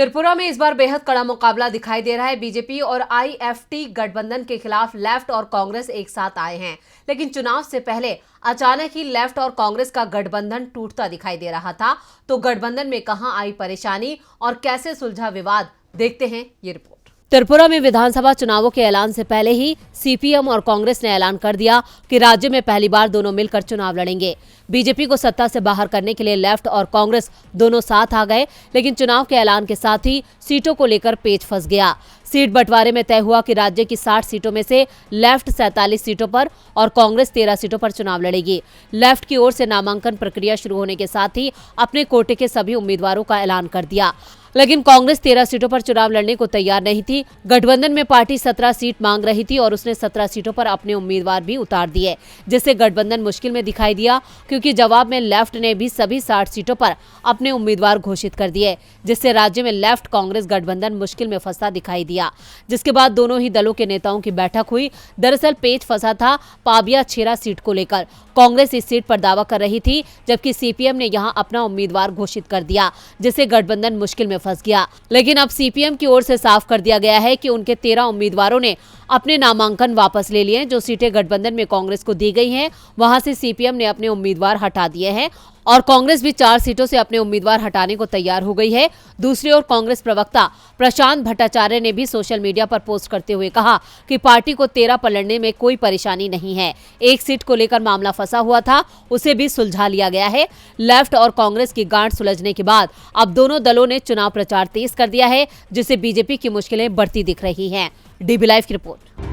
त्रिपुरा में इस बार बेहद कड़ा मुकाबला दिखाई दे रहा है। बीजेपी और आईएफटी गठबंधन के खिलाफ लेफ्ट और कांग्रेस एक साथ आए हैं, लेकिन चुनाव से पहले अचानक ही लेफ्ट और कांग्रेस का गठबंधन टूटता दिखाई दे रहा था। तो गठबंधन में कहां आई परेशानी और कैसे सुलझा विवाद, देखते हैं ये रिपोर्ट। त्रिपुरा में विधानसभा चुनावों के ऐलान से पहले ही सीपीएम और कांग्रेस ने ऐलान कर दिया कि राज्य में पहली बार दोनों मिलकर चुनाव लड़ेंगे। बीजेपी को सत्ता से बाहर करने के लिए लेफ्ट और कांग्रेस दोनों साथ आ गए, लेकिन चुनाव के ऐलान के साथ ही सीटों को लेकर पेच फंस गया। सीट बंटवारे में तय हुआ कि राज्य की 60 सीटों में से लेफ्ट 47 सीटों पर और कांग्रेस 13 सीटों पर चुनाव लड़ेगी। लेफ्ट की ओर से नामांकन प्रक्रिया शुरू होने के साथ ही अपने कोटे के सभी उम्मीदवारों का ऐलान कर दिया, लेकिन कांग्रेस 13 सीटों पर चुनाव लड़ने को तैयार नहीं थी। गठबंधन में पार्टी 17 सीट मांग रही थी और उसने 17 सीटों पर अपने उम्मीदवार भी उतार दिए, जिससे गठबंधन मुश्किल में दिखाई दिया, क्योंकि जवाब में लेफ्ट ने भी सभी 60 सीटों पर अपने उम्मीदवार घोषित कर दिए, जिससे राज्य में लेफ्ट कांग्रेस गठबंधन मुश्किल में फंसा दिखाई दिया। जिसके बाद दोनों ही दलों के नेताओं की बैठक हुई। दरअसल पेच फंसा था पाबिया छेरा सीट को लेकर। कांग्रेस इस सीट पर दावा कर रही थी, जबकि सीपीएम ने यहां अपना उम्मीदवार घोषित कर दिया, जिससे गठबंधन मुश्किल में फंस गया। लेकिन अब सीपीएम की ओर से साफ कर दिया गया है कि उनके 13 उम्मीदवारों ने अपने नामांकन वापस ले लिए। जो सीटें गठबंधन में कांग्रेस को दी गई हैं, वहां से सीपीएम ने अपने उम्मीदवार हटा दिए हैं और कांग्रेस भी 4 सीटों से अपने उम्मीदवार हटाने को तैयार हो गई है। दूसरी ओर कांग्रेस प्रवक्ता प्रशांत भट्टाचार्य ने भी सोशल मीडिया पर पोस्ट करते हुए कहा कि पार्टी को 13 पर लड़ने में कोई परेशानी नहीं है। एक सीट को लेकर मामला फंसा हुआ था, उसे भी सुलझा लिया गया है। लेफ्ट और कांग्रेस की गांठ सुलझने के बाद अब दोनों दलों ने चुनाव प्रचार तेज कर दिया है, जिससे बीजेपी की मुश्किलें बढ़ती दिख रही हैं। डीबी लाइव की रिपोर्ट।